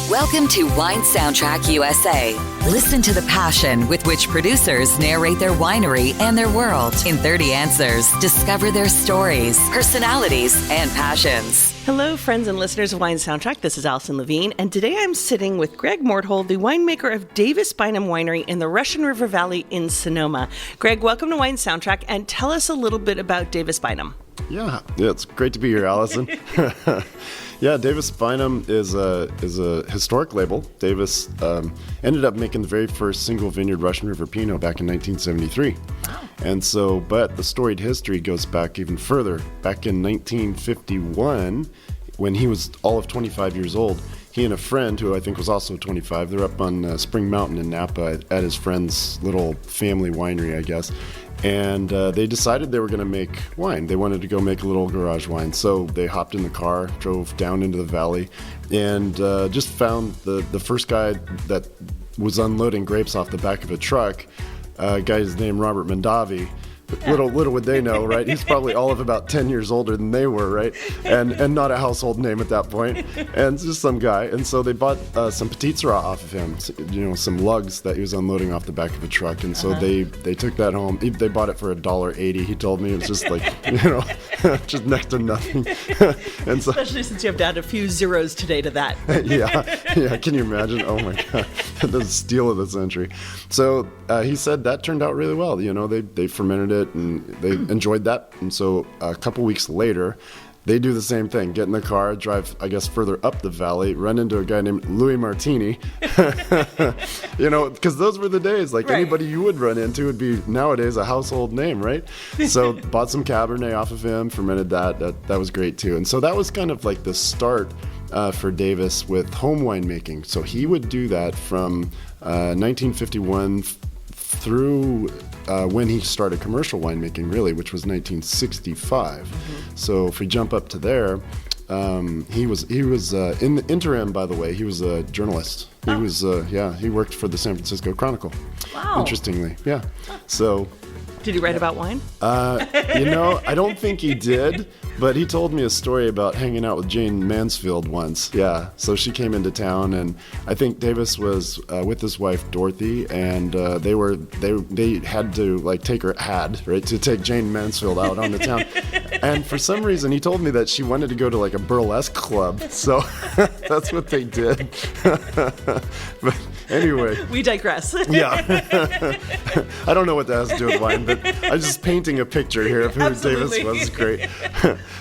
Welcome to Wine Soundtrack USA. Listen to the passion with which producers narrate their winery and their world. In 30 answers, discover their stories, personalities, and passions. Hello, friends and listeners of Wine Soundtrack. This is Allison Levine, and today I'm sitting with Greg Morthole, the winemaker of Davis Bynum Winery in the Russian River Valley in Sonoma. Greg, welcome to Wine Soundtrack, and tell us a little bit about Davis Bynum. Yeah, it's great to be here, Allison. Yeah, Davis Bynum is a historic label. Davis ended up making the very first single vineyard Russian River Pinot back in 1973. Wow. And so, but the storied history goes back even further. Back in 1951, when he was all of 25 years old, he and a friend, who I think was also 25, they're up on Spring Mountain in Napa at his friend's little family winery, I guess. And they decided they were going to make wine. They wanted to go make a little garage wine. So they hopped in the car, drove down into the valley, and just found the first guy that was unloading grapes off the back of a truck, a guy's named Robert Mondavi. Little would they know, right? He's probably all of about 10 years older than they were, right? And not a household name at that point, and just some guy. And so they bought some Petit Syrah off of him, some lugs that he was unloading off the back of a truck. And so they took that home. They bought it for $1.80. He told me it was just like, just next to nothing. And so, especially since you have to add a few zeros today to that. yeah. Can you imagine? Oh my God, the steal of the century. So he said that turned out really well. They fermented it, and they enjoyed that. And so a couple weeks later, they do the same thing. Get in the car, drive, I guess, further up the valley, run into a guy named Louis Martini. Because those were the days. Like, right. Anybody you would run into would be nowadays a household name, right? So bought some Cabernet off of him, fermented that. That was great too. And so that was kind of like the start for Davis with home winemaking. So he would do that from 1951 through when he started commercial winemaking, really, which was 1965. Mm-hmm. So if we jump up to there, he was in the interim, by the way, he was a journalist. He was, he worked for the San Francisco Chronicle. Wow. Interestingly, yeah. So. Did he write about wine? I don't think he did, but he told me a story about hanging out with Jane Mansfield once. Yeah, so she came into town, and I think Davis was with his wife Dorothy, and they had to to take Jane Mansfield out on the town. And for some reason, he told me that she wanted to go to like a burlesque club, so that's what they did. But anyway, we digress. Yeah, I don't know what that has to do with wine, but I'm just painting a picture here of who Absolutely. Davis was. Great.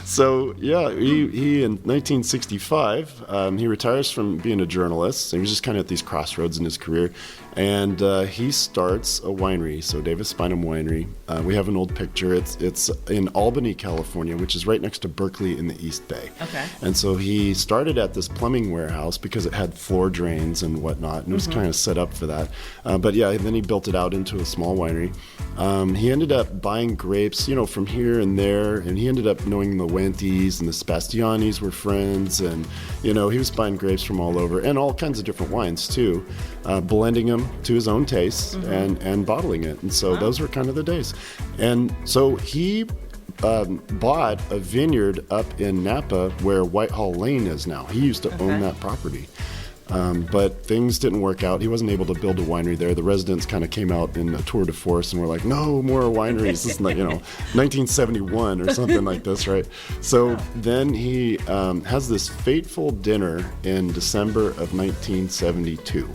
So yeah, he in 1965 he retires from being a journalist. He was just kind of at these crossroads in his career, and he starts a winery. So Davis Bynum Winery. We have an old picture. It's in Albany, California, which is right next to Berkeley in the East Bay. Okay. And so he started at this plumbing warehouse because it had floor drains and whatnot, and it was kind of set up for that. But yeah, then he built it out into a small winery. He ended up buying grapes, from here and there, and he ended up knowing the Wenties and the Spastianis were friends, and he was buying grapes from all over and all kinds of different wines too, blending them to his own tastes and bottling it. And so those were kind of the days. And so he bought a vineyard up in Napa where Whitehall Lane is now. He used to own that property. But things didn't work out. He wasn't able to build a winery there. The residents kind of came out in a tour de force and were like, no more wineries. This is like, 1971 or something like this, right? So then he has this fateful dinner in December of 1972.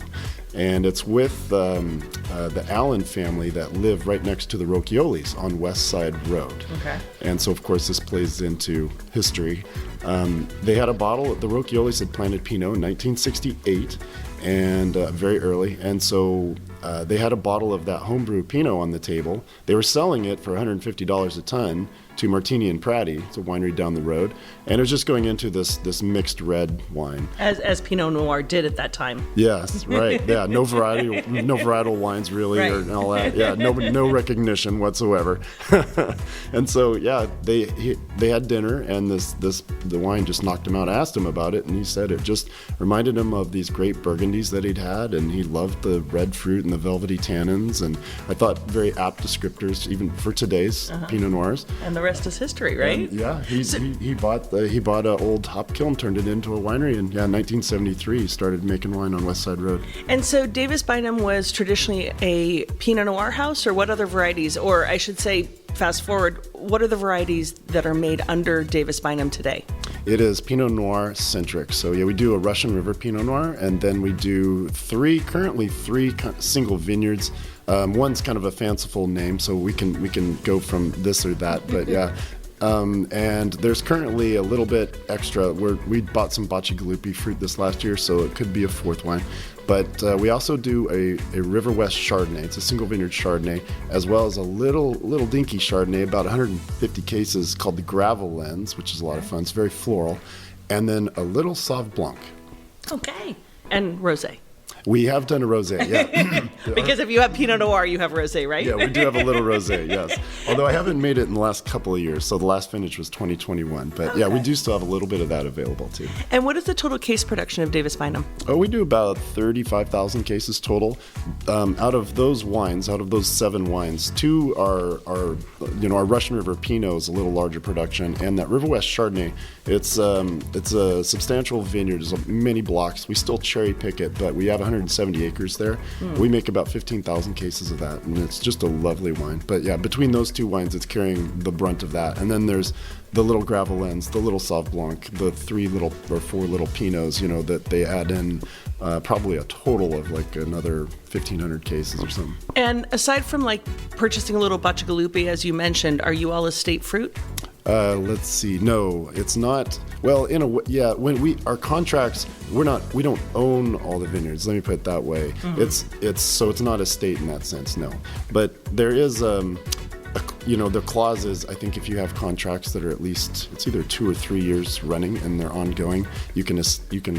And it's with the Allen family that live right next to the Rochiolis on West Side Road. Okay. And so, of course, this plays into history. They had a bottle, the Rochiolis had planted Pinot in 1968, and very early. And so they had a bottle of that homebrew Pinot on the table. They were selling it for $150 a ton to Martini and Pratti. It's a winery down the road. And it was just going into this mixed red wine. As Pinot Noir did at that time. Yes, right. Yeah, no varietal wines really, right. Or all that. Yeah, no recognition whatsoever. And so, yeah, they had dinner, and the wine just knocked him out. I asked him about it, and he said it just reminded him of these great Burgundies that he'd had, and he loved the red fruit and the velvety tannins, and I thought very apt descriptors even for today's Pinot Noirs. And the rest is history, right? Yeah, he bought an old hop kiln, turned it into a winery, and 1973 he started making wine on West Side Road. And so Davis Bynum was traditionally a Pinot Noir house, or what other varieties, or I should say, fast forward, what are the varieties that are made under Davis Bynum today? It is Pinot Noir centric. So we do a Russian River Pinot Noir, and then we do currently three single vineyards. One's kind of a fanciful name, so we can go from this or that, but yeah. And there's currently a little bit extra. We bought some Bacigalupi fruit this last year, so it could be a fourth wine. But we also do a River West Chardonnay. It's a single vineyard Chardonnay, as well as a little dinky Chardonnay, about 150 cases, called the Gravel Lens, which is a lot of fun. It's very floral. And then a little Sauv Blanc. Okay. And rosé. We have done a rosé, yeah. Because if you have Pinot Noir, you have rosé, right? Yeah, we do have a little rosé, yes. Although I haven't made it in the last couple of years, so the last vintage was 2021. But yeah, we do still have a little bit of that available too. And what is the total case production of Davis Bynum? Oh, we do about 35,000 cases total. Out of those 7 wines, 2 are our Russian River Pinot is a little larger production, and that River West Chardonnay, it's a substantial vineyard. There's many blocks. We still cherry pick it, but we have 170 acres there. We make about 15,000 cases of that, and it's just a lovely wine. But yeah, between those 2 wines, it's carrying the brunt of that. And then there's the little Gravel Lens, the little Sauv Blanc, the 4 little Pinots, that they add in, probably a total of like another 1,500 cases or something. And aside from like purchasing a little Bacigalupi, as you mentioned, are you all estate fruit? Let's see. No, it's not. Well, in a way, yeah. When our contracts, we don't own all the vineyards. Let me put it that way. Mm-hmm. It's not estate in that sense. No, but there is the clauses. I think if you have contracts that are at least, it's either 2 or 3 years running and they're ongoing, you can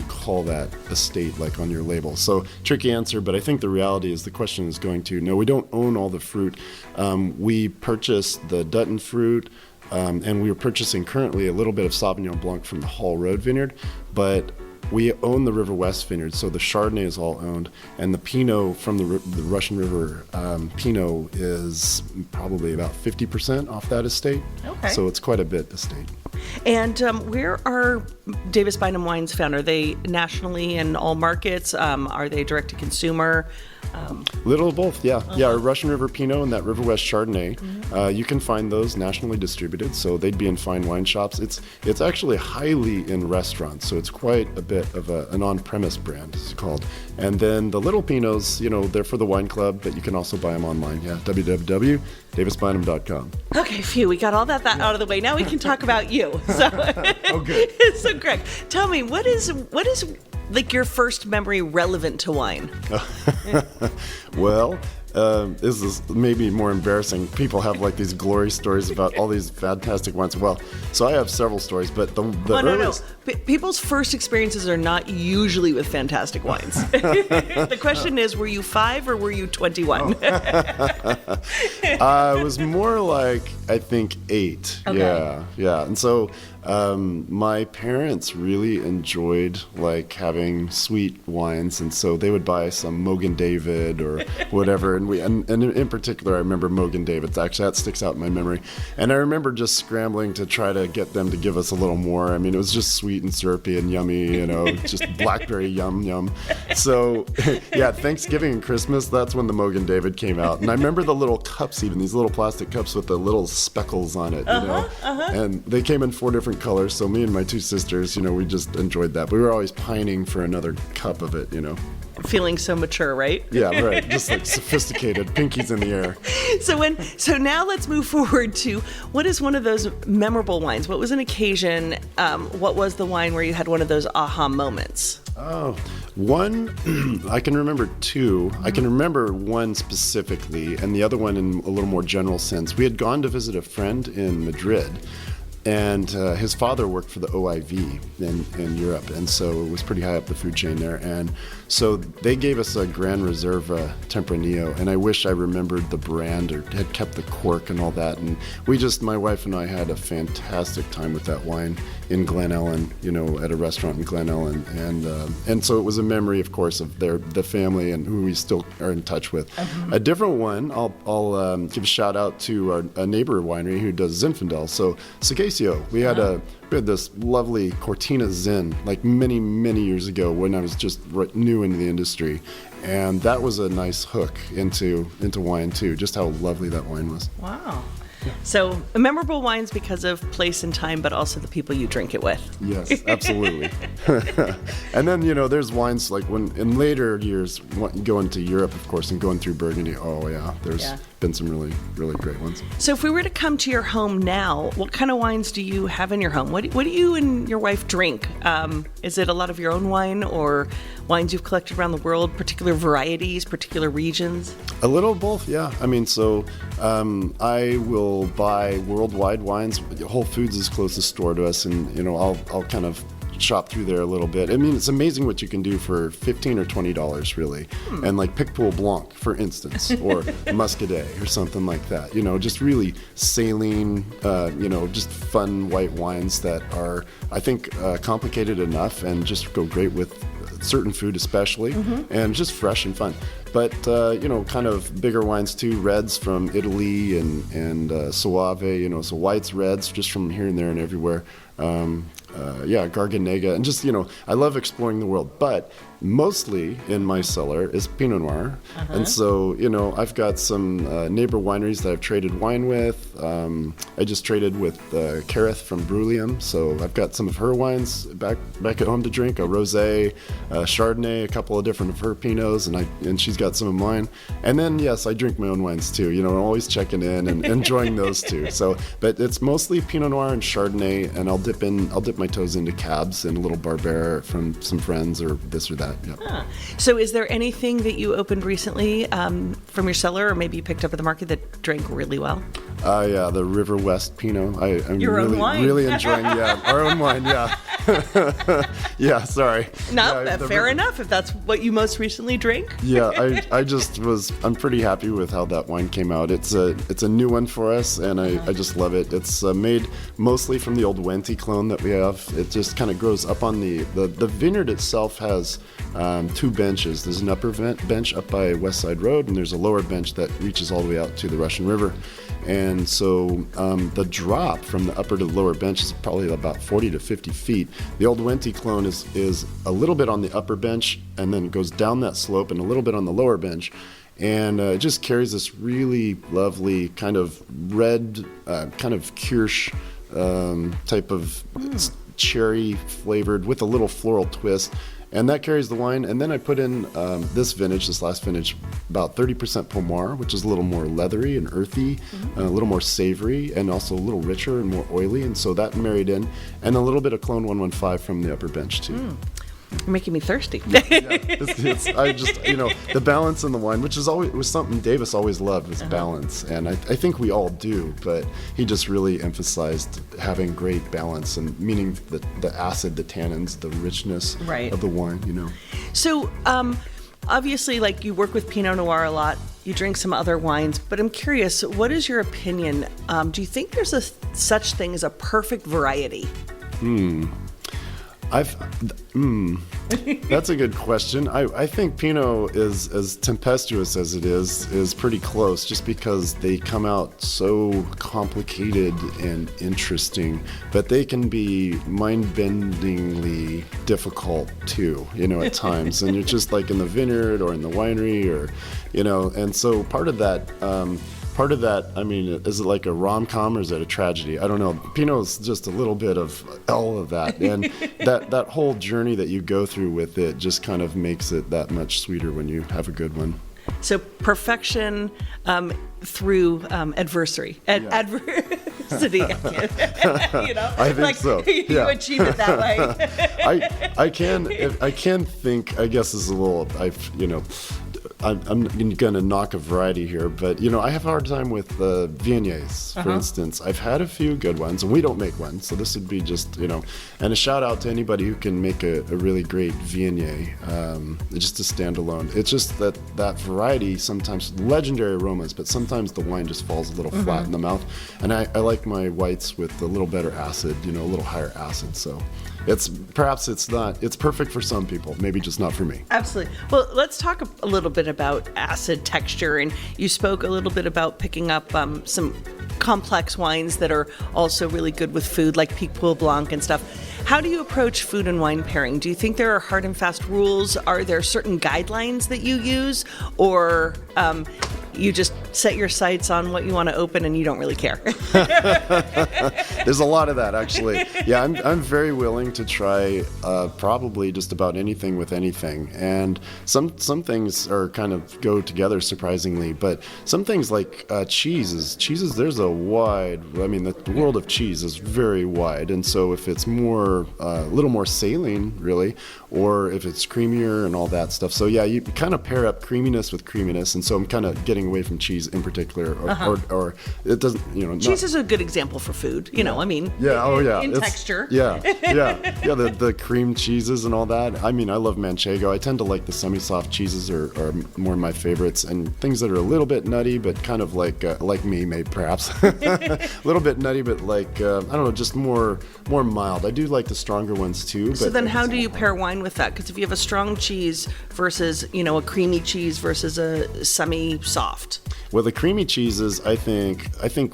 call that estate, like on your label. So tricky answer, but I think the reality is the question is going to no. We don't own all the fruit. We purchased the Dutton fruit. And we are purchasing currently a little bit of Sauvignon Blanc from the Hall Road Vineyard, but we own the River West Vineyard, so the Chardonnay is all owned, and the Pinot from the Russian River Pinot is probably about 50% off that estate. Okay. So it's quite a bit estate. And where are Davis Bynum wines found? Are they nationally in all markets? Are they direct to consumer? Little of both, yeah. Uh-huh. Yeah, our Russian River Pinot and that River West Chardonnay, you can find those nationally distributed, so they'd be in fine wine shops. It's actually highly in restaurants, so it's quite a bit of an on-premise brand, it's called. And then the little Pinots, they're for the wine club, but you can also buy them online, yeah, www.davisbynum.com. Okay, phew, we got all that out of the way. Now we can talk about you. So, oh, good. So, Greg, tell me, what is like your first memory relevant to wine? Well, this is maybe more embarrassing. People have like these glory stories about all these fantastic wines. Well, so I have several stories, but the earliest... No. People's first experiences are not usually with fantastic wines. The question is, were you 5 or were you 21? It was more like, I think, 8. Okay. Yeah. And so my parents really enjoyed like having sweet wines, and so they would buy some Mogan David or whatever. And in particular, I remember Mogan David. Actually, that sticks out in my memory. And I remember just scrambling to try to get them to give us a little more. I mean, it was just sweet and syrupy and yummy, just blackberry yum. So, yeah, Thanksgiving and Christmas, that's when the Mogan David came out. And I remember the little cups, even these little plastic cups with the little speckles on it, And they came in 4 different colors. So me and my 2 sisters, we just enjoyed that. We were always pining for another cup of it, Feeling so mature, right? Yeah, right. Just like sophisticated, pinkies in the air. So now let's move forward to what is one of those memorable wines? What was an occasion? What was the wine where you had one of those aha moments? Oh, one, I can remember 2. I can remember one specifically, and the other one in a little more general sense. We had gone to visit a friend in Madrid, and his father worked for the OIV in Europe, and so it was pretty high up the food chain there. And so they gave us a Gran Reserva Tempranillo, and I wish I remembered the brand or had kept the cork and all that. And my wife and I had a fantastic time with that wine. in Glen Ellen, at a restaurant in Glen Ellen, and so it was a memory, of course, of the family and who we still are in touch with. A different one, I'll give a shout out to a neighbor winery who does Zinfandel. So Segacio, we had this lovely Cortina Zin like many, many years ago when I was just new into the industry. And that was a nice hook into wine too, just how lovely that wine was. Wow. So memorable wines because of place and time, but also the people you drink it with. Yes, absolutely. And then, there's wines like when in later years, going to Europe, of course, and going through Burgundy. Oh, yeah, there's been some really, really great ones. So if we were to come to your home now, what kind of wines do you have in your home? What do you and your wife drink? Is it a lot of your own wine or wines you've collected around the world, particular varieties, particular regions? A little of both, yeah. I mean, so I will buy worldwide wines. Whole Foods is closest store to us, and I'll kind of shop through there a little bit. I mean, it's amazing what you can do for $15 or $20, really. And like Picpoul Blanc, for instance, or Muscadet or something like that. Just really saline, just fun white wines that are, I think, complicated enough and just go great with certain food especially, and just fresh and fun. But, kind of bigger wines too, reds from Italy and Soave, so whites, reds, just from here and there and everywhere. Garganega, and just, I love exploring the world, but mostly in my cellar is Pinot Noir. And so, I've got some neighbor wineries that I've traded wine with. I just traded with Kareth from Brulium, so I've got some of her wines back at home to drink, a rosé, Chardonnay, a couple of different of her Pinots, and she's got some of mine. And then, yes, I drink my own wines too, I'm always checking in and enjoying those too. So, but it's mostly Pinot Noir and Chardonnay, and I'll dip my toes into cabs and a little Barbera from some friends or this or that. Yeah. So is there anything that you opened recently from your cellar, or maybe you picked up at the market that drank really well? The River West Pinot. I'm Your own wine. really enjoying, our own wine, yeah. Yeah, sorry. No, fair enough, if that's what you most recently drank. Yeah, I'm pretty happy with how that wine came out. It's a new one for us, and I just love it. It's made mostly from the old Wente clone that we have. It just kind of grows up on the vineyard itself has two benches. There's an upper bench up by West Side Road, and there's a lower bench that reaches all the way out to the Russian River. And so the drop from the upper to the lower bench is probably about 40 to 50 feet. The old Wente clone is a little bit on the upper bench, and then goes down that slope and a little bit on the lower bench. And it just carries this really lovely kind of red, kind of Kirsch type of cherry flavored with a little floral twist. And that carries the wine. And then I put in this last vintage, about 30% Pomar, which is a little more leathery and earthy, a little more savory, and also a little richer and more oily. And so that married in. And a little bit of Clone 115 from the upper bench, too. You're making me thirsty. I just, the balance in the wine, which was something Davis always loved, was balance. And I think we all do, but he just really emphasized having great balance, and meaning the acid, the tannins, the richness of the wine, So, obviously, like, you work with Pinot Noir a lot, you drink some other wines, but I'm curious, what is your opinion? Do you think there's such thing as a perfect variety? That's a good question. I think Pinot is, as tempestuous as it is pretty close, just because they come out so complicated and interesting, but they can be mind-bendingly difficult too, at times. And you're just like in the vineyard or in the winery, or, and so part of that, I mean, is it like a rom-com or is it a tragedy? I don't know. Pinot's just a little bit of all of that. And that whole journey that you go through with it just kind of makes it that much sweeter when you have a good one. So perfection through adversity. Adversity. I think so. You achieve it that way. I can think, I guess is a little, I'm going to knock a variety here, but I have a hard time with Viogniers, for instance. I've had a few good ones, and we don't make one, so this would be just and a shout out to anybody who can make a really great Viognier, just a standalone. It's just that variety sometimes legendary aromas, but sometimes the wine just falls a little flat in the mouth, and I like my whites with a little better acid, a little higher acid. So it's perfect for some people, maybe just not for me. Absolutely. Well, let's talk a little bit about acid texture, and you spoke a little bit about picking up some complex wines that are also really good with food, like Pic Poul Blanc and stuff. How do you approach food and wine pairing? Do you think there are hard and fast rules? Are there certain guidelines that you use, or you just set your sights on what you want to open and you don't really care? There's a lot of that, actually. Yeah, I'm very willing to try probably just about anything with anything, and some things are kind of go together surprisingly, but some things like cheeses. There's a wide. I mean, the world of cheese is very wide, and so if it's a little more saline, really, or if it's creamier and all that stuff. So yeah, you kind of pair up creaminess with creaminess, and so I'm kind of getting away from cheese in particular, or it doesn't, cheese is a good example for food, I mean. Yeah, in texture. Yeah, the cream cheeses and all that. I mean, I love Manchego. I tend to like the semi-soft cheeses are more my favorites, and things that are a little bit nutty, but kind of like me, maybe perhaps a little bit nutty, but like I don't know, just more mild. I do like the stronger ones too. So then, how do you pair wine with that? Because if you have a strong cheese versus a creamy cheese versus a semi-soft. Well, the creamy cheeses, I think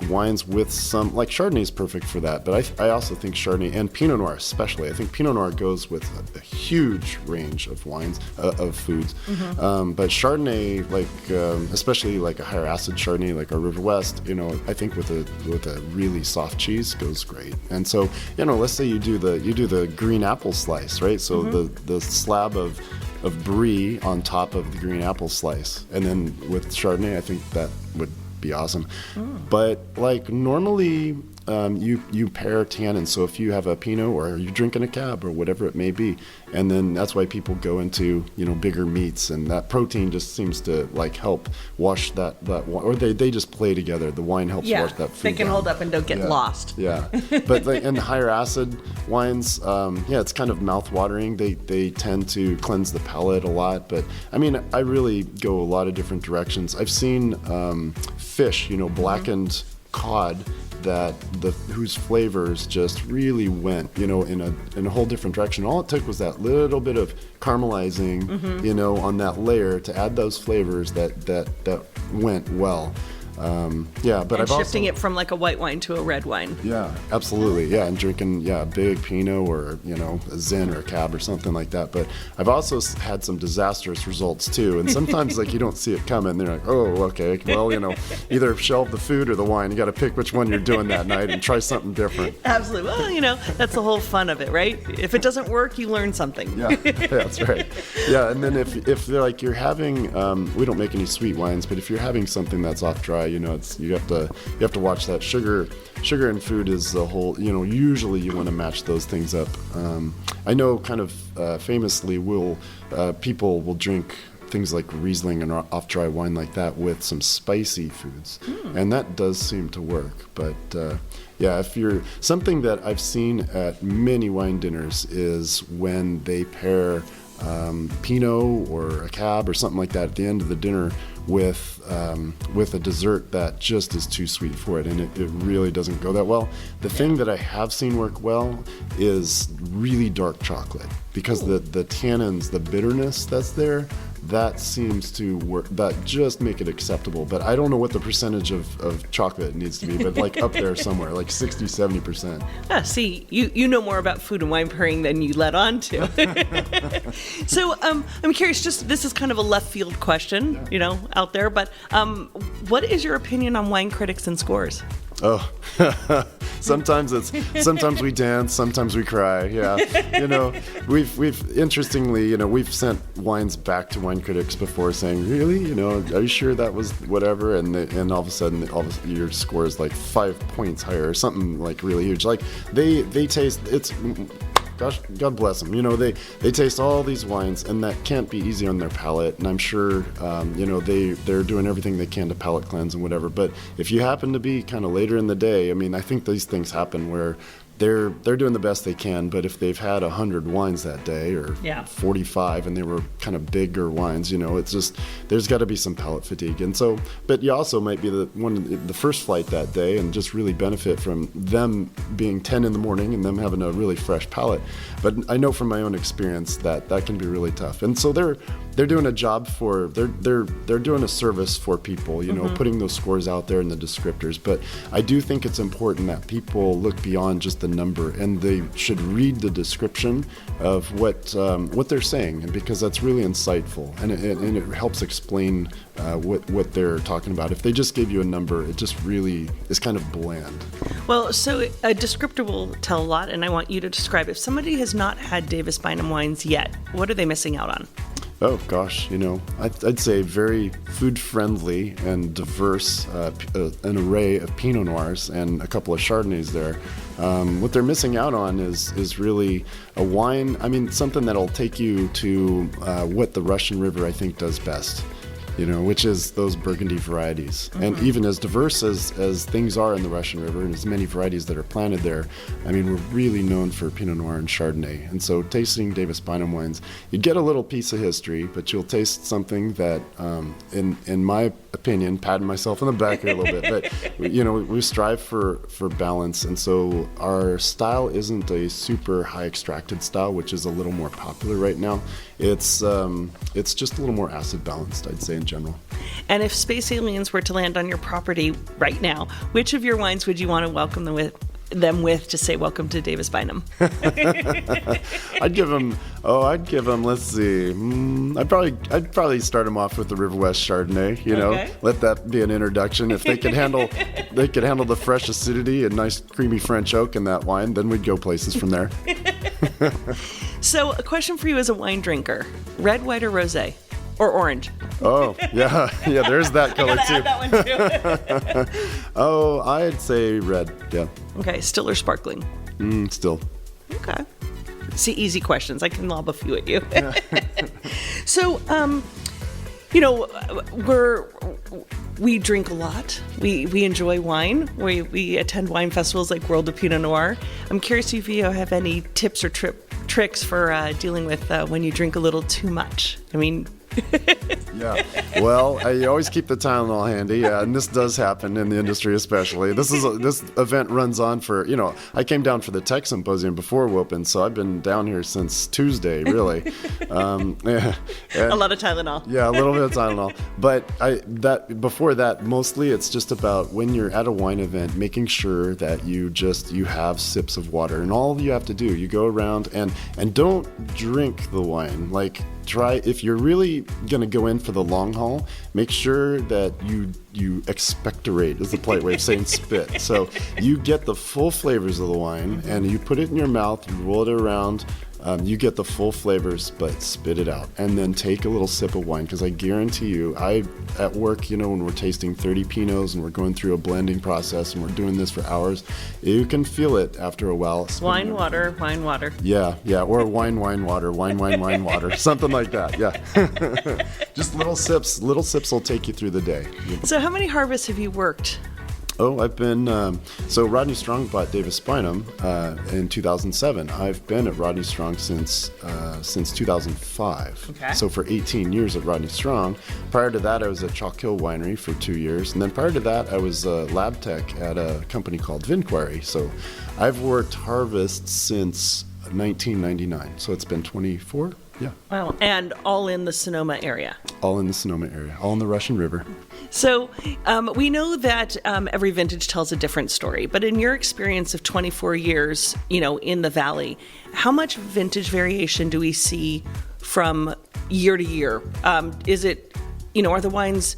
wines with some, like Chardonnay is perfect for that, but I also think Chardonnay and Pinot Noir especially. I think Pinot Noir goes with a huge range of wines, of foods. But Chardonnay, especially like a higher acid Chardonnay, like our River West, I think with a really soft cheese goes great. And so, let's say you do the green apple slice, right? So the slab of brie on top of the green apple slice, and then with Chardonnay, I think that would be awesome. But like normally you pair tannins, so if you have a Pinot or you're drinking a Cab or whatever it may be, and then that's why people go into bigger meats, and that protein just seems to like help wash that or they just play together. The wine helps wash that food they can down. hold up and don't get lost. Yeah, but in the higher acid wines, it's kind of mouth-watering. They tend to cleanse the palate a lot, but I mean, I really go a lot of different directions. I've seen fish, blackened cod whose flavors just really went, in a whole different direction. All it took was that little bit of caramelizing, on that layer to add those flavors that went well. But I've shifting it from like a white wine to a red wine. Yeah, absolutely. Yeah, and drinking a big Pinot or a Zin or a Cab or something like that. But I've also had some disastrous results too. And sometimes like you don't see it coming. They're like, oh, okay, well either shelve the food or the wine. You got to pick which one you're doing that night and try something different. Absolutely. Well, that's the whole fun of it, right? If it doesn't work, you learn something. Yeah, that's right. Yeah, and then if they're like you're having, we don't make any sweet wines, but if you're having something that's off dry, you have to watch that. Sugar and food is the whole. Usually you want to match those things up. I know, kind of famously, people will drink things like Riesling and off dry wine like that with some spicy foods, and that does seem to work. But if you're something that I've seen at many wine dinners is when they pair Pinot or a Cab or something like that at the end of the dinner with a dessert that just is too sweet for it, and it really doesn't go that well. The thing that I have seen work well is really dark chocolate, because the tannins, the bitterness that's there, that seems to work, that just make it acceptable. But I don't know what the percentage of chocolate it needs to be, but like up there somewhere, like 60-70%. See, you know more about food and wine pairing than you let on to. So I'm curious, this is kind of a left field question, out there, but what is your opinion on wine critics and scores? Oh, sometimes we dance, sometimes we cry. Yeah, we've interestingly, we've sent wines back to wine critics before saying, really, are you sure that was whatever? And all of a sudden, your score is like 5 points higher or something like really huge. Like they taste, it's gosh, God bless them. They taste all these wines, and that can't be easy on their palate. And I'm sure, they're doing everything they can to palate cleanse and whatever. But if you happen to be kind of later in the day, I think these things happen where they're doing the best they can, but if they've had 100 wines that day or 45 and they were kind of bigger wines, it's just, there's got to be some palate fatigue. And so, but you also might be the first flight that day and just really benefit from them being 10 in the morning and them having a really fresh palate. But I know from my own experience that can be really tough. And so they're doing a job they're doing a service for people, putting those scores out there and the descriptors. But I do think it's important that people look beyond just the number, and they should read the description of what they're saying, and because that's really insightful, and it helps explain what they're talking about. If they just gave you a number, it just really is kind of bland. Well, so a descriptor will tell a lot, and I want you to describe, if somebody has not had Davis Bynum wines yet, what are they missing out on? Oh gosh, I'd say very food-friendly and diverse, an array of Pinot Noirs and a couple of Chardonnays there. What they're missing out on is really a wine, something that'll take you to what the Russian River, I think, does best. Which is those Burgundy varieties. Mm-hmm. And even as diverse as things are in the Russian River and as many varieties that are planted there, we're really known for Pinot Noir and Chardonnay. And so tasting Davis Bynum wines, you get a little piece of history, but you'll taste something that, in my opinion, patting myself on the back here a little bit, but we strive for balance. And so our style isn't a super high extracted style, which is a little more popular right now. It's just a little more acid balanced, I'd say, in general. And if space aliens were to land on your property right now, which of your wines would you want to welcome them with to say welcome to Davis Bynum? I'd give them, let's see, I'd probably start them off with the River West Chardonnay, Okay. Let that be an introduction. If they could handle the fresh acidity and nice creamy French oak in that wine, then we'd go places from there. So a question for you as a wine drinker, red, white, or rosé? Or orange? Oh, yeah, there's that color too. Add that one too. Oh, I'd say red, yeah. Okay, still or sparkling? Still. Okay. See, easy questions. I can lob a few at you. Yeah. So, we drink a lot. We enjoy wine. We attend wine festivals like World of Pinot Noir. I'm curious if you have any tips or tricks for dealing with when you drink a little too much. Yeah. Well, you always keep the Tylenol handy. Yeah, and this does happen in the industry, especially. This event runs on for, I came down for the tech symposium before we opened, so I've been down here since Tuesday, really. A lot of Tylenol. Yeah, a little bit of Tylenol. But before that, mostly it's just about when you're at a wine event, making sure that you have sips of water, and all you have to do, you go around and don't drink the wine. Try, if you're really going to go in for the long haul, make sure that you expectorate, is the polite way of saying spit. So you get the full flavors of the wine and you put it in your mouth, you roll it around, you get the full flavors, but spit it out. And then take a little sip of wine, because I guarantee you, at work, when we're tasting 30 Pinots and we're going through a blending process and we're doing this for hours, you can feel it after a while. Wine, water. Yeah, or wine, water, wine, water, something like that, yeah. Just little sips will take you through the day. So how many harvests have you worked? Oh, I've been, so Rodney Strong bought Davis Bynum in 2007. I've been at Rodney Strong since 2005. Okay. So for 18 years at Rodney Strong. Prior to that, I was at Chalk Hill Winery for 2 years. And then prior to that, I was a lab tech at a company called Vineyard. So I've worked harvest since 1999. So it's been 24. Yeah. Wow. And all in the Sonoma area? All in the Sonoma area, all in the Russian River. So we know that every vintage tells a different story, but in your experience of 24 years, in the Valley, how much vintage variation do we see from year to year? Is it, are the wines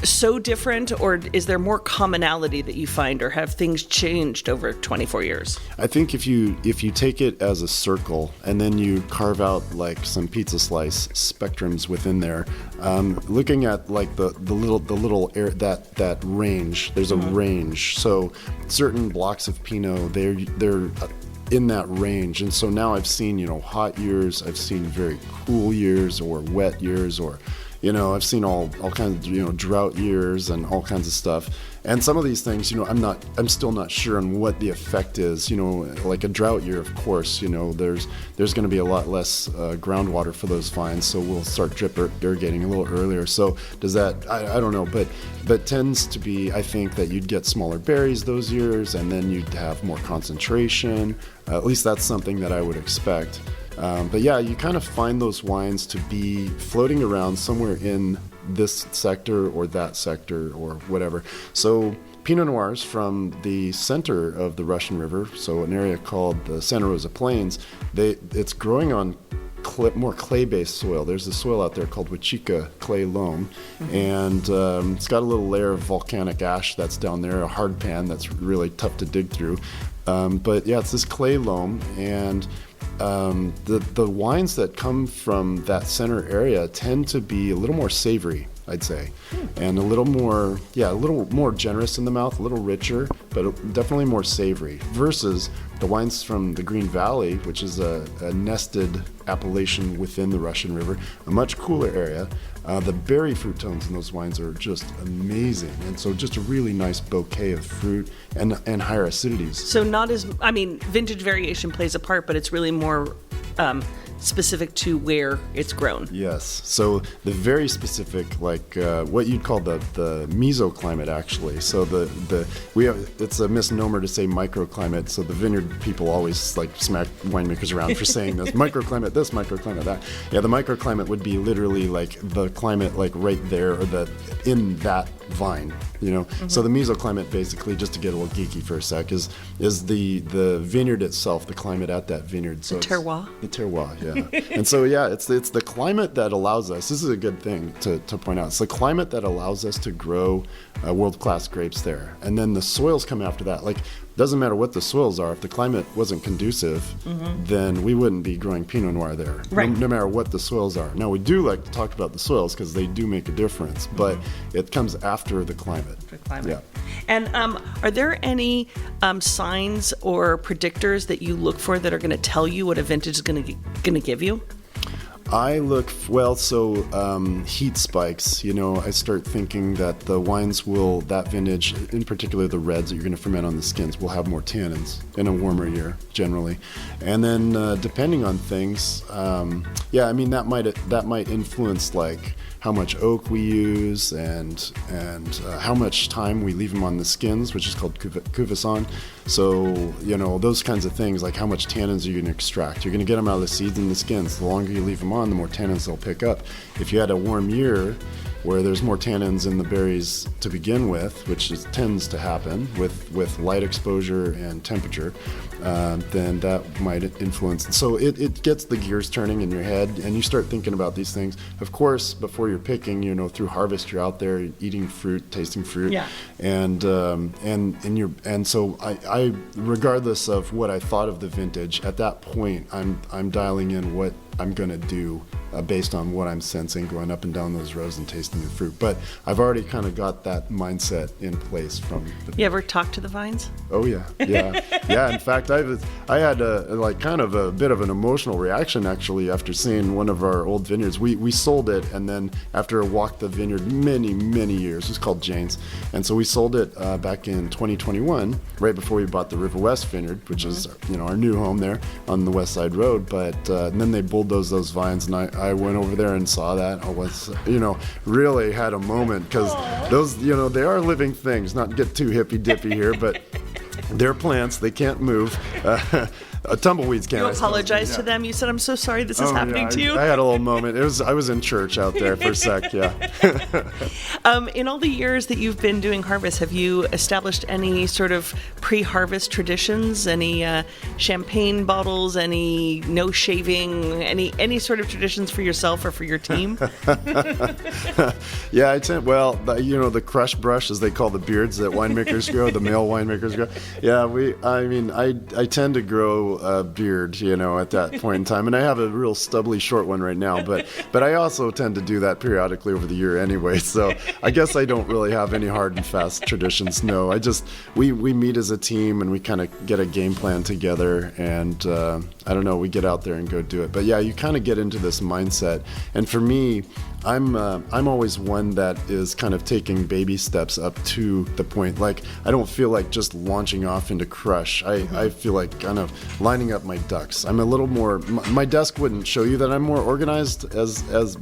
so different, or is there more commonality that you find, or have things changed over 24 years? I think if you take it as a circle and then you carve out some pizza slice spectrums within there, looking at the little air, that range, there's a range. So certain blocks of Pinot, they're in that range. And so now I've seen, hot years, I've seen very cool years or wet years, or, I've seen all kinds of, drought years and all kinds of stuff. And some of these things, I'm still not sure on what the effect is. Like a drought year, of course, there's going to be a lot less groundwater for those vines, so we'll start drip irrigating a little earlier. So does that? I don't know, but tends to be, I think that you'd get smaller berries those years, and then you'd have more concentration. At least that's something that I would expect. But yeah, you kind of find those wines to be floating around somewhere in this sector or that sector or whatever. So Pinot Noirs from the center of the Russian River, so an area called the Santa Rosa Plains, it's growing on more clay-based soil. There's a soil out there called Huachica clay loam, and it's got a little layer of volcanic ash that's down there, a hard pan that's really tough to dig through. But yeah, it's this clay loam, and the wines that come from that center area tend to be a little more savory, I'd say, and a little more generous in the mouth, a little richer, but definitely more savory, versus the wines from the Green Valley, which is a nested appellation within the Russian River, a much cooler area. The berry fruit tones in those wines are just amazing, and so just a really nice bouquet of fruit and higher acidities. So vintage variation plays a part, but it's really more specific to where it's grown. Yes. So the very specific, like what you'd call the mesoclimate, actually. So it's a misnomer to say microclimate. So the vineyard people always smack winemakers around for saying this microclimate, this microclimate, that. Yeah, the microclimate would be literally like the climate right there, or in that vine. So the mesoclimate, basically, just to get a little geeky for a sec, is the vineyard itself, the climate at that vineyard. So the terroir. The terroir, yeah. And so it's the climate that allows us. This is a good thing to point out. It's the climate that allows us to grow world-class grapes there, and then the soils come after that. Doesn't matter what the soils are. If the climate wasn't conducive, then we wouldn't be growing Pinot Noir there, right. no matter what the soils are. Now, we do like to talk about the soils because they do make a difference, but it comes after the climate. Yeah. And are there any signs or predictors that you look for that are going to tell you what a vintage is going to give you? I look, heat spikes. I start thinking that the wines that vintage, in particular the reds that you're going to ferment on the skins, will have more tannins in a warmer year, generally. And then depending on things, that might influence how much oak we use and how much time we leave them on the skins, which is called cuvasson. So, those kinds of things, like how much tannins are you going to extract. You're going to get them out of the seeds and the skins. The longer you leave them on, the more tannins they'll pick up. If you had a warm year where there's more tannins in the berries to begin with, which tends to happen with light exposure and temperature, then that might influence. So it gets the gears turning in your head, and you start thinking about these things. Of course, before you're picking, through harvest, you're out there eating fruit, tasting fruit, yeah. And so I, regardless of what I thought of the vintage, at that point, I'm dialing in what I'm going to do based on what I'm sensing going up and down those rows and tasting the fruit. But I've already kind of got that mindset in place from the... You ever talk to the vines? Oh, yeah. Yeah. In fact, I had kind of a bit of an emotional reaction, actually, after seeing one of our old vineyards. We sold it, and then after I walked the vineyard many, many years, it was called Jane's. And so we sold it back in 2021, right before we bought the River West Vineyard, which is, our new home there on the West Side Road. But and then they bulldozed those vines, and I went over there and saw that. I was, really had a moment, because those, they are living things. Not to get too hippy-dippy here, but they're plants. They can't move. Tumbleweeds can't. You apologized to them. You said, "I'm so sorry this is happening to you." I had a little moment. I was in church out there for a sec. Yeah. In all the years that you've been doing harvest, have you established any sort of pre-harvest traditions? Any champagne bottles? Any no shaving? Any sort of traditions for yourself or for your team? Yeah, the crush brush, as they call the beards that winemakers grow, the male winemakers grow. Yeah, I tend to grow also beard, at that point in time. And I have a real stubbly short one right now, but I also tend to do that periodically over the year anyway. So I guess I don't really have any hard and fast traditions. No, we meet as a team and we kind of get a game plan together, and I don't know, we get out there and go do it. But yeah, you kind of get into this mindset. And for me, I'm always one that is kind of taking baby steps up to the point. Like, I don't feel like just launching off into crush. I feel like kind of lining up my ducks. I'm a little more, my desk wouldn't show you that I'm more organized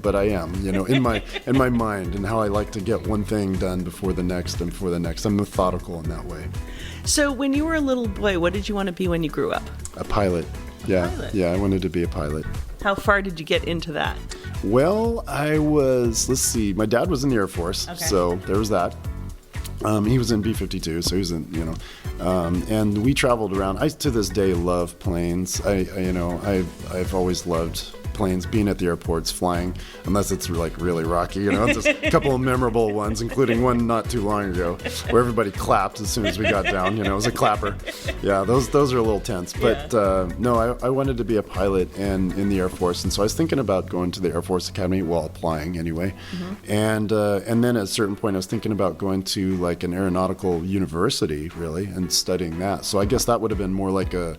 but I am, in my mind, and how I like to get one thing done before the next and before the next. I'm methodical in that way. So when you were a little boy, what did you want to be when you grew up? A pilot. Yeah. Yeah, I wanted to be a pilot. How far did you get into that? Well, let's see, my dad was in the Air Force, so there was that. He was in B-52, so he was in, and we traveled around. I, to this day, love planes. I've always loved planes, being at the airports, flying, unless it's like really rocky, just a couple of memorable ones, including one not too long ago where everybody clapped as soon as we got down, it was a clapper. Yeah, those are a little tense, but no, I wanted to be a pilot and in the Air Force, and so I was thinking about going to the Air Force Academy, while applying anyway, and then at a certain point I was thinking about going to like an aeronautical university, really, and studying that. So I guess that would have been more like an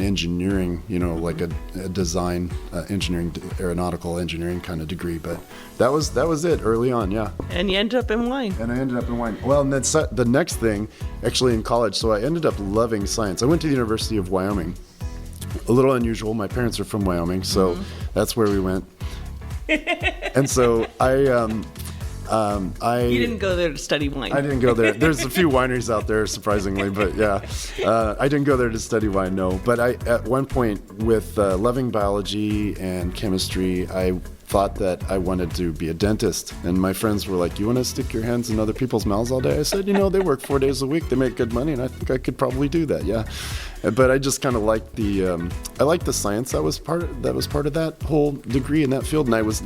engineering, like a design aeronautical engineering kind of degree, but that was it early on, yeah. And you ended up in wine. And I ended up in wine. Well, and then the next thing, actually in college, so I ended up loving science. I went to the University of Wyoming. A little unusual. My parents are from Wyoming, so that's where we went. And so you didn't go there to study wine. I didn't go there. There's a few wineries out there, surprisingly, but yeah. I didn't go there to study wine, no. But at one point, with loving biology and chemistry, I thought that I wanted to be a dentist. And my friends were like, you want to stick your hands in other people's mouths all day? I said, they work 4 days a week, they make good money, and I think I could probably do that, yeah. But I just kind of liked the science that was part of that whole degree in that field, and I was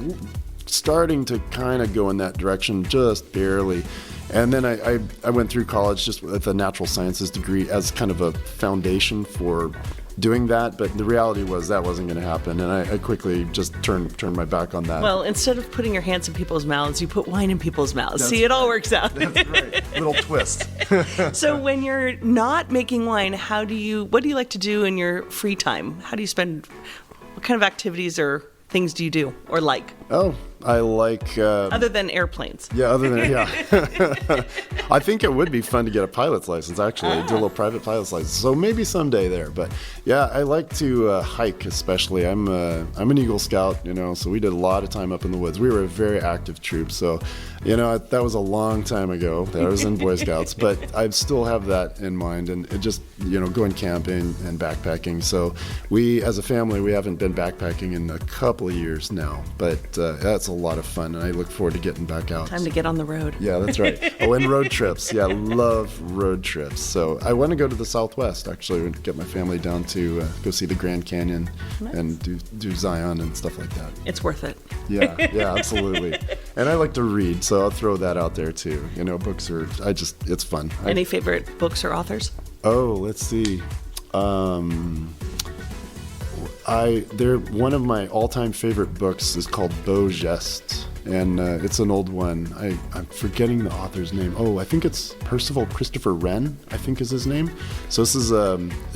starting to kind of go in that direction, just barely. And then I went through college just with a natural sciences degree as kind of a foundation for doing that, but the reality was that wasn't going to happen, and I quickly just turned my back on that. Well, instead of putting your hands in people's mouths, you put wine in people's mouths. That's See, it all works out. That's right. Little twist. So when you're not making wine, what do you like to do in your free time? How do you spend, what kind of activities or things do you do or like? Oh, I like... other than airplanes. Yeah, I think it would be fun to get a pilot's license, actually. Do a little private pilot's license. So maybe someday there. But yeah, I like to hike, especially. I'm an Eagle Scout, so we did a lot of time up in the woods. We were a very active troop. So, that was a long time ago that I was in Boy Scouts. But I still have that in mind. And it just, going camping and backpacking. So we, as a family, we haven't been backpacking in a couple of years now. But that's a lot of fun, and I look forward to getting back out. Time to get on the road. Yeah, that's right. Oh, and road trips. Yeah, love road trips. So I want to go to the Southwest, actually, and get my family down to go see the Grand Canyon. Nice. And do Zion and stuff like that. It's worth it. Yeah, absolutely. And I like to read, so I'll throw that out there too. Books it's fun. Any favorite books or authors? Oh, let's see. One of my all-time favorite books is called Beau Geste, and it's an old one. I'm forgetting the author's name. Oh, I think it's Percival Christopher Wren, I think is his name. So this is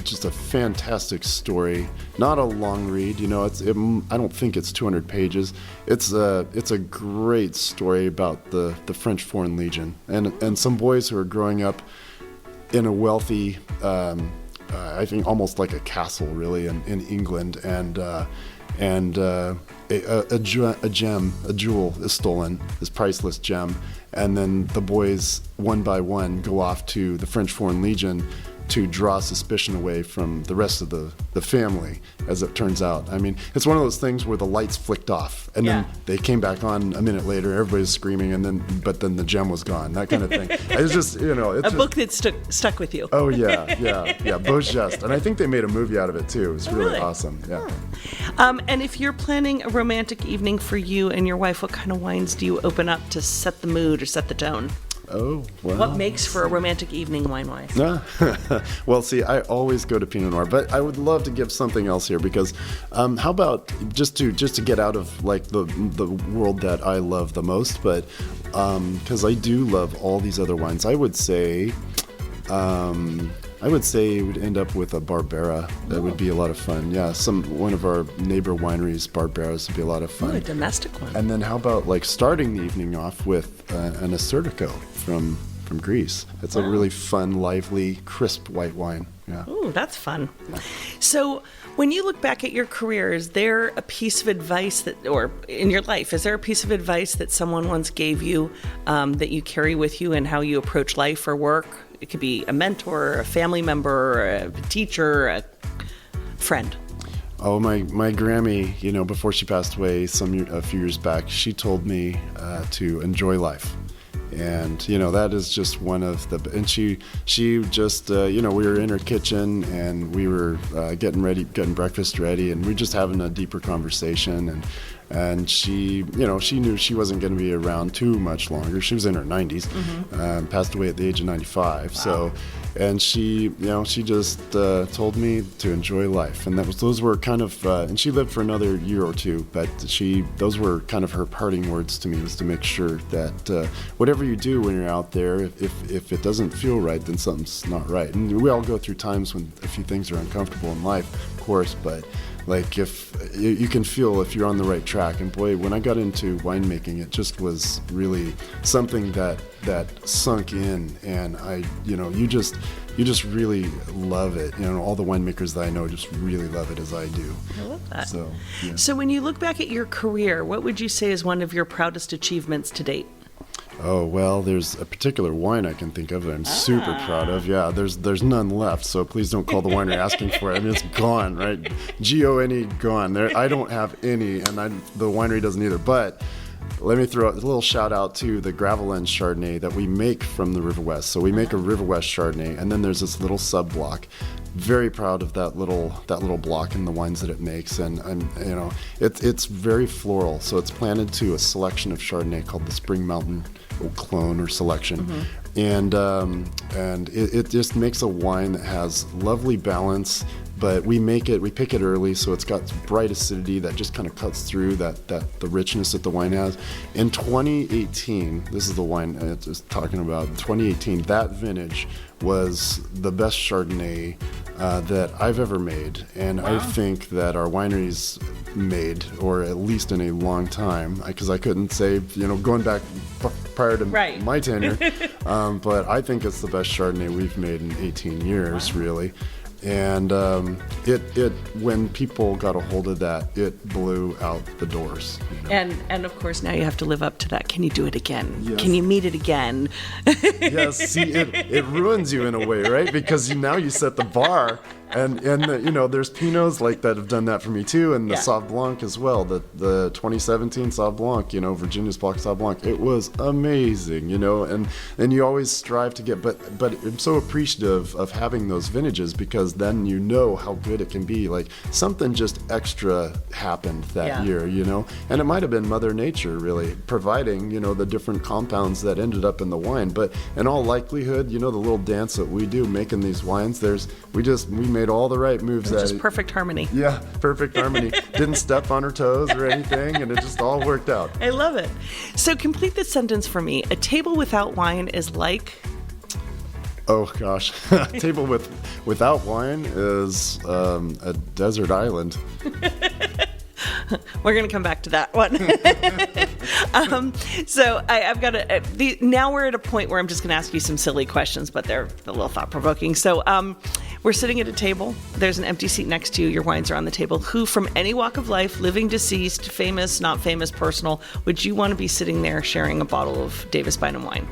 just a fantastic story. Not a long read, I don't think it's 200 pages. It's a great story about the French Foreign Legion and some boys who are growing up in a wealthy I think almost like a castle, really, in England, and a jewel is stolen, this priceless gem, and then the boys, one by one, go off to the French Foreign Legion to draw suspicion away from the rest of the family, as it turns out. I mean, it's one of those things where the lights flicked off, and then they came back on a minute later, everybody's screaming, but then the gem was gone, that kind of thing. It's just, it's book that stuck with you. Oh, yeah, Beau Geste. And I think they made a movie out of it, too. It was really awesome, yeah. And if you're planning a romantic evening for you and your wife, what kind of wines do you open up to set the mood or set the tone? Oh, wow. What makes for a romantic evening wine-wise? Well, see, I always go to Pinot Noir, but I would love to give something else here because how about just to get out of like the world that I love the most, but because I do love all these other wines, I would say it would end up with a Barbera. That would be a lot of fun. Yeah, one of our neighbor wineries, Barberas, would be a lot of fun. Ooh, a domestic one. And then how about like starting the evening off with an Assyrtiko from Greece? It's a really fun, lively, crisp white wine. Yeah. Ooh, that's fun. So when you look back at your career, is there a piece of advice or in your life, is there a piece of advice that someone once gave you that you carry with you in how you approach life or work? It could be a mentor, a family member, a teacher, a friend. Oh, my Grammy, before she passed away a few years back, she told me to enjoy life. And, that is just one of and she just, we were in her kitchen and we were getting breakfast ready, and we were just having a deeper conversation. And she, she knew she wasn't going to be around too much longer. She was in her 90s, passed away at the age of 95. Wow. So, and she, she just told me to enjoy life. And those were kind of, and she lived for another year or two, but those were kind of her parting words to me, was to make sure that whatever you do when you're out there, if it doesn't feel right, then something's not right. And we all go through times when a few things are uncomfortable in life, of course, but like if you can feel if you're on the right track. And boy, when I got into winemaking, it just was really something that sunk in, and you just really love it. All the winemakers that I know just really love it as I do. I love that. So, yeah. So when you look back at your career, what would you say is one of your proudest achievements to date? Oh, well, there's a particular wine I can think of that I'm super proud of. Yeah, there's none left, so please don't call the winery asking for it. I mean, it's gone, right? G-O-N-E, gone. I don't have any, and the winery doesn't either. But let me throw a little shout out to the Gravel End Chardonnay that we make from the River West. So we make a River West Chardonnay, and then there's this little sub block. Very proud of that little block and the wines that it makes, and it's very floral. So it's planted to a selection of Chardonnay called the Spring Mountain Clone or Selection, and it just makes a wine that has lovely balance. But we pick it early, so it's got bright acidity that just kind of cuts through the richness that the wine has. In 2018, this is the wine it's talking about. 2018, that vintage was the best Chardonnay that I've ever made, and wow. I think that our wineries made, or at least in a long time, because I couldn't say, going back prior to my tenure, but I think it's the best Chardonnay we've made in 18 years, really. And when people got a hold of that, it blew out the doors. And of course, now you have to live up to that. Can you do it again? Yes. Can you meet it again? Yes. See, it ruins you in a way, right? Because now you set the bar. And there's Pinots like that have done that for me too, and the Sauv Blanc as well. The 2017 Sauv Blanc, Virginia's Block Sauv Blanc, it was amazing, and you always strive to get, but I'm so appreciative of having those vintages, because then how good it can be. Like something just extra happened that year, and it might have been Mother Nature really providing, the different compounds that ended up in the wine. But in all likelihood, the little dance that we do making these wines, we made all the right moves. Just perfect harmony. Yeah, perfect harmony. Didn't step on her toes or anything, and it just all worked out. I love it. So complete this sentence for me. A table without wine is like? Oh gosh, a table without wine is a desert island. We're going to come back to that one. So I've got now we're at a point where I'm just going to ask you some silly questions, but they're a little thought-provoking. So we're sitting at a table. There's an empty seat next to you. Your wines are on the table. Who from any walk of life, living, deceased, famous, not famous, personal, would you want to be sitting there sharing a bottle of Davis Bynum wine?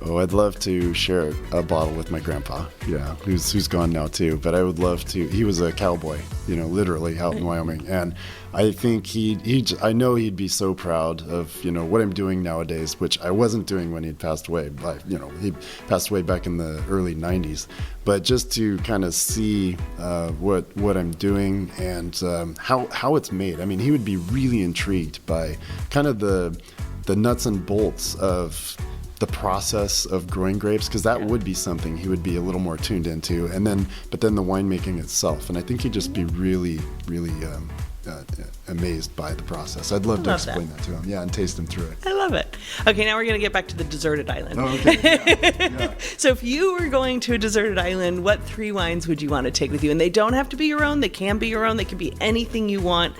Oh, I'd love to share a bottle with my grandpa. Yeah, who's gone now too. But I would love to. He was a cowboy, literally out in Wyoming, and I think I know he'd be so proud of what I'm doing nowadays, which I wasn't doing when he'd passed away. But he passed away back in the early '90s. But just to kind of see what I'm doing and how it's made. I mean, he would be really intrigued by kind of the nuts and bolts of the process of growing grapes, because that would be something he would be a little more tuned into, but then the winemaking itself, and I think he'd just be really, really amazed by the process. I'd love to explain that to him, and taste him through it. I love it. Okay, now we're going to get back to the deserted island. Oh, okay. Yeah. So if you were going to a deserted island, what 3 wines would you want to take with you? And they don't have to be your own. They can be your own. They can be anything you want.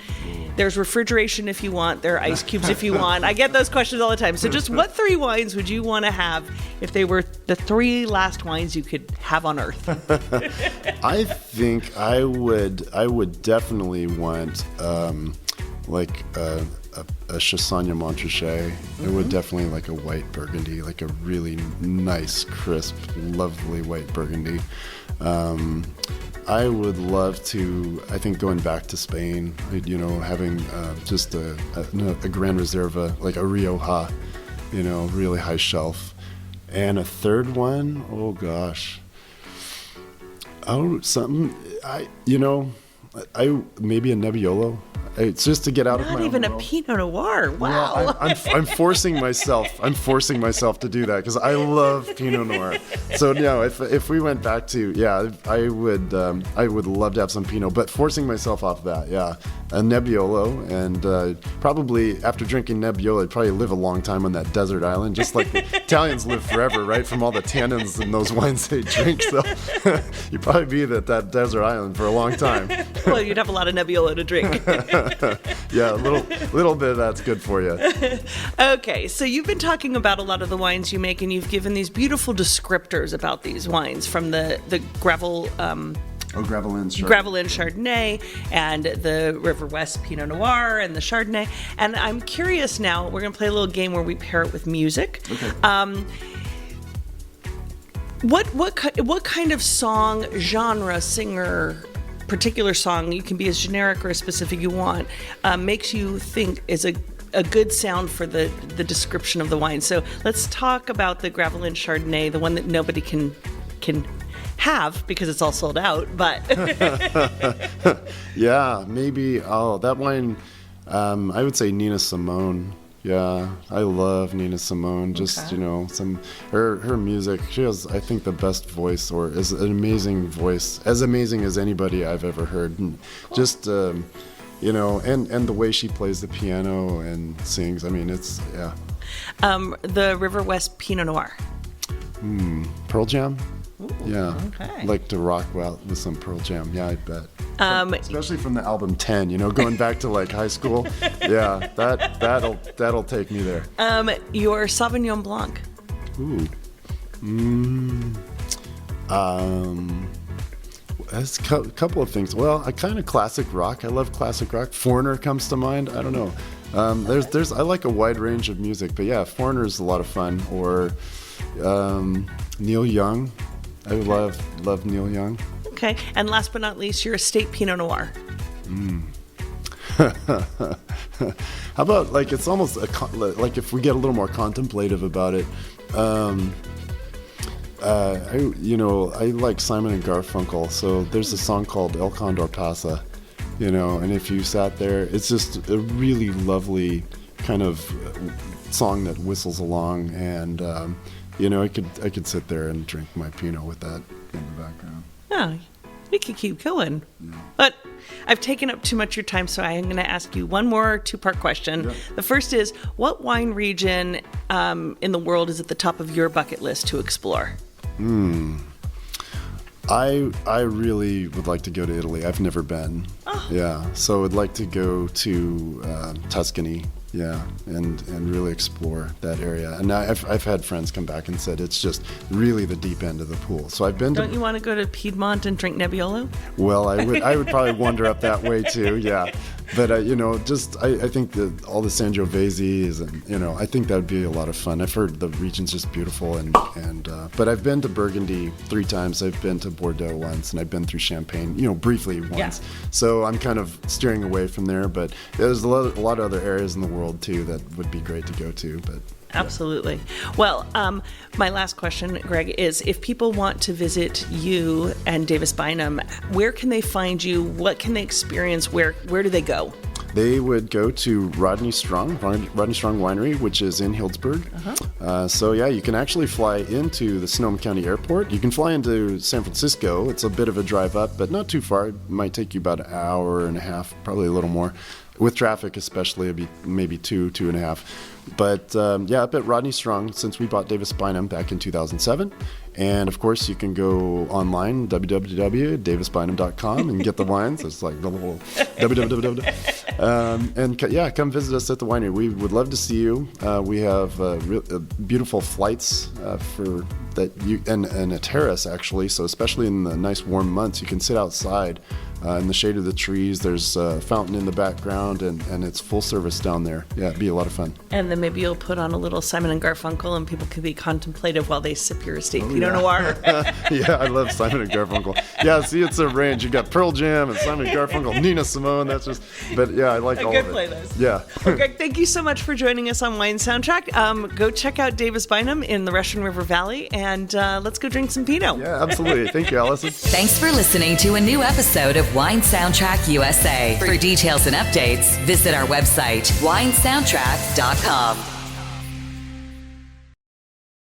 There's refrigeration if you want. There are ice cubes if you want. I get those questions all the time. So just what 3 wines would you want to have if they were the 3 last wines you could have on Earth? I think I would definitely want like a Chassagne Montrachet. It would definitely like a white Burgundy, like a really nice, crisp, lovely white Burgundy. I would love to, I think going back to Spain, having just a Gran Reserva, like a Rioja, really high shelf. And a third one, oh gosh. Oh, something, maybe a Nebbiolo. It's just to get out of my Not even own a world. Pinot Noir. Wow. Well, I'm forcing myself. I'm forcing myself to do that because I love Pinot Noir. So if we went back to I would love to have some Pinot, but forcing myself off that, a Nebbiolo, and probably after drinking Nebbiolo, I'd probably live a long time on that desert island, just like the Italians live forever, right? From all the tannins in those wines they drink. So you'd probably be at that desert island for a long time. Well, you'd have a lot of Nebbiolo to drink. Yeah, a little bit of that's good for you. Okay, so you've been talking about a lot of the wines you make, and you've given these beautiful descriptors about these wines, from the gravel Gravelin Chardonnay and the River West Pinot Noir and the Chardonnay. And I'm curious now, we're going to play a little game where we pair it with music. Okay. What kind of song, genre, singer, particular song, you can be as generic or as specific you want, makes you think is a good sound for the description of the wine? So let's talk about the Gravelin Chardonnay, the one that nobody can have because it's all sold out, but yeah, maybe that wine, I would say Nina Simone. Yeah, I love Nina Simone. Just some her music. She has, I think, the best voice, or is an amazing voice, as amazing as anybody I've ever heard. And just and the way she plays the piano and sings. I mean, it's the River West Pinot Noir. Pearl Jam. Ooh, yeah, okay. Like to rock well with some Pearl Jam. Yeah, I bet. Especially from the album 10, going back to like high school. Yeah, that'll take me there. Your Sauvignon Blanc. Ooh. That's a couple of things. Well, I kind of classic rock. I love classic rock. Foreigner comes to mind. I don't know. I like a wide range of music, but yeah, Foreigner is a lot of fun. Or Neil Young. I love Neil Young. Okay, and last but not least, your estate Pinot Noir. How about, like, it's almost like if we get a little more contemplative about it. I like Simon and Garfunkel, so there's a song called El Condor Pasa, and if you sat there, it's just a really lovely kind of song that whistles along, and I could sit there and drink my Pinot with that in the background. Oh, we could keep going. Yeah. But I've taken up too much of your time, so I'm going to ask you one more 2-part question. Yeah. The first is, what wine region in the world is at the top of your bucket list to explore? I really would like to go to Italy. I've never been. Oh. Yeah, so I'd like to go to Tuscany. Yeah, and really explore that area. And I've had friends come back and said it's just really the deep end of the pool. So I've been. Don't you want to go to Piedmont and drink Nebbiolo? Well, I would probably wander up that way too. Yeah, but I think that all the Sangioveses and I think that would be a lot of fun. I've heard the region's just beautiful and but I've been to Burgundy 3 times. I've been to Bordeaux once, and I've been through Champagne, briefly once. Yeah. So I'm kind of steering away from there. But there's a lot of other areas in the world too that would be great to go to. But absolutely. Well, my last question, Greg, is if people want to visit you and Davis Bynum, where can they find you? What can they experience? Where do they go? they would go to Rodney Strong Winery, which is in Healdsburg. So yeah, you can actually fly into the Sonoma County Airport. You can fly into San Francisco. It's a bit of a drive up, but not too far. It might take you about an hour and a half, probably a little more. With traffic especially, it'd be maybe 2.5. But yeah, up at Rodney Strong, since we bought Davis Bynum back in 2007. And of course, you can go online, www.davisbynum.com, and get the wines. It's like the whole www. And yeah, come visit us at the winery. We would love to see you. We have beautiful flights for that and a terrace actually. So especially in the nice warm months, you can sit outside in the shade of the trees. There's a fountain in the background, and it's full service down there. Yeah, it'd be a lot of fun. And then maybe you'll put on a little Simon and Garfunkel, and people can be contemplative while they sip your esteemed Pinot Noir. Yeah, I love Simon and Garfunkel. Yeah, see, it's a range. You got Pearl Jam and Simon and Garfunkel, Nina Simone. That's just, but yeah, I like all of it. A good playlist. Yeah. Well, Greg, thank you so much for joining us on Wine Soundtrack. Go check out Davis Bynum in the Russian River Valley, and let's go drink some Pinot. Yeah, absolutely. Thank you, Allison. Thanks for listening to a new episode of Wine Soundtrack USA. For details and updates, visit our website, winesoundtrack.com.